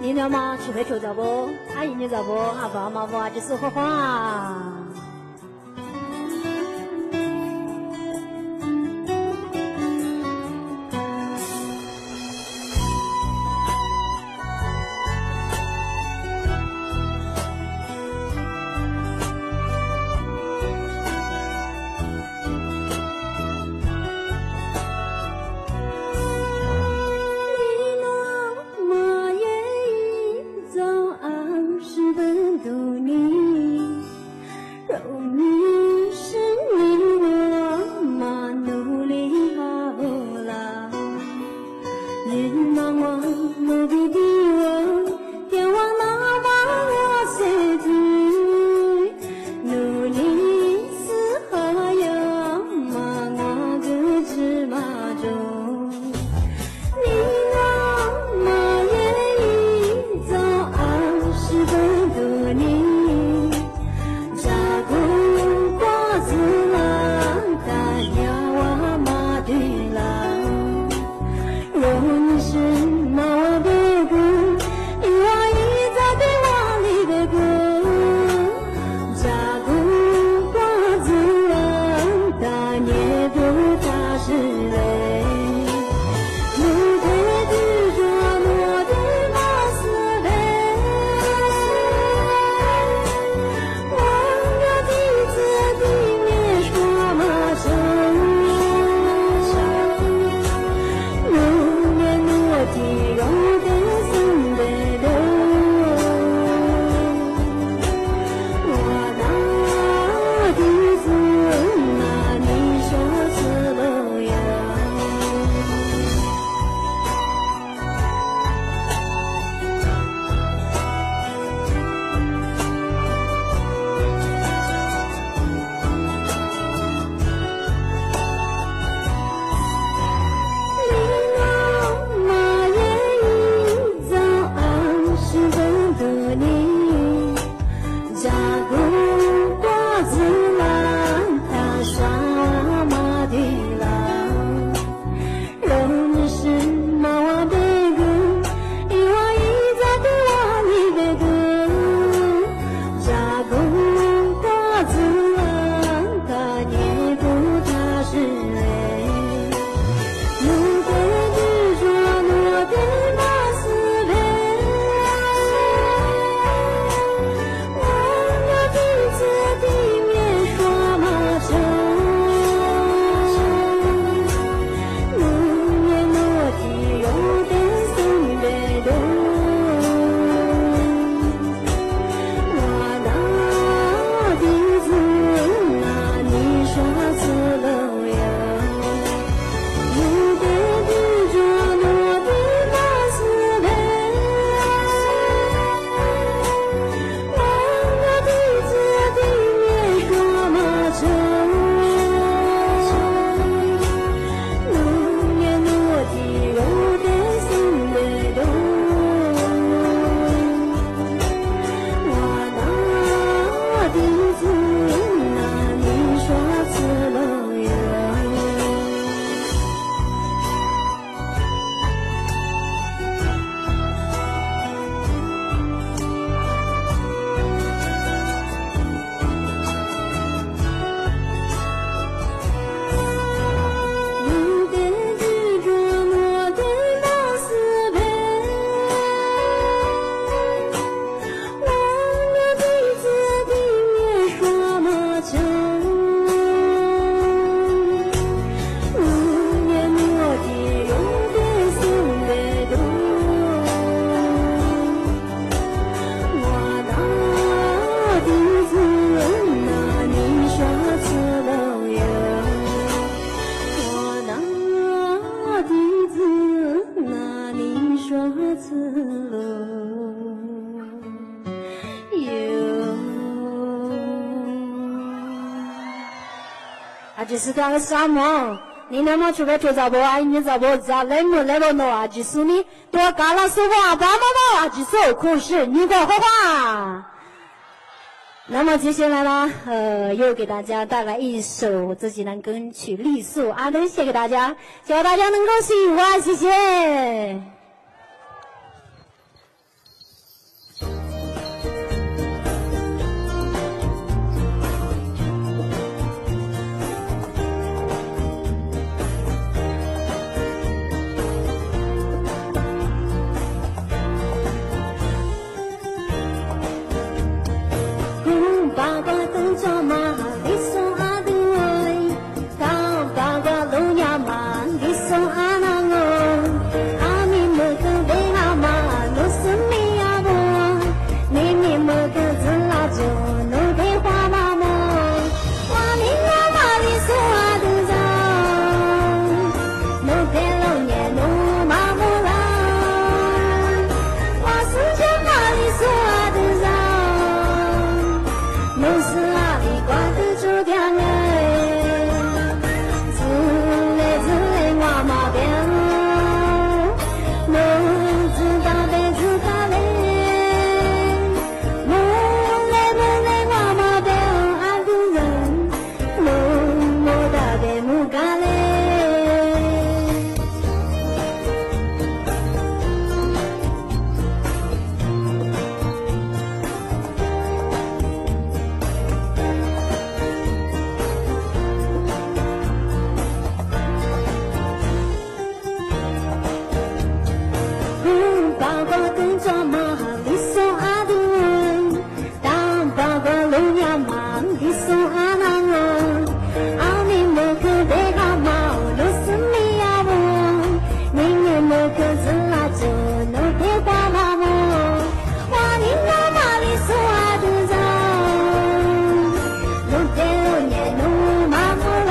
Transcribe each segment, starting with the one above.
你了吗？吃饭吃着不？阿姨你着不？阿爸妈不？就是花花。就是这个沙漠，你那么出来出找不啊？你找不在来么来不弄啊？就是你多干了说话，爸妈啊，就是可是你给我话。那么接下来呢，又给大家带来一首自己的歌曲《丽素》，阿灯献给大家，希望大家能够喜欢，谢谢。做嘛你说阿杜，当包个路亚嘛你说阿那我，阿你莫可别个嘛路是你呀我，你也莫可是那就弄别花嘛我，哇你那嘛你说阿杜着，弄别弄也弄嘛不啦，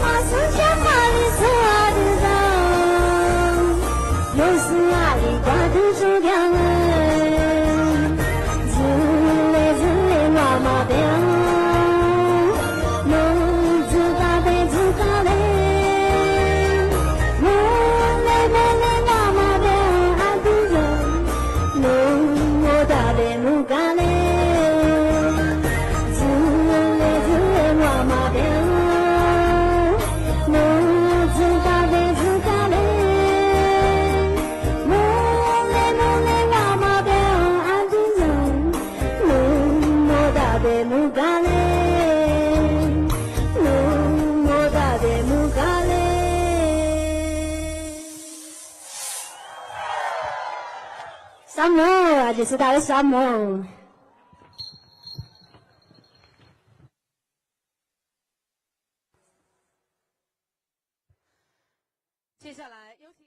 我是想嘛你说阿杜着。又是哪里挂的手表哎？自来妈妈表，侬自家的自家的，我来妈妈表阿杜人，侬我大的木干嘞，自来妈妈表，侬自家的自家的。沙漠啊，这是他的沙漠。接下来有请。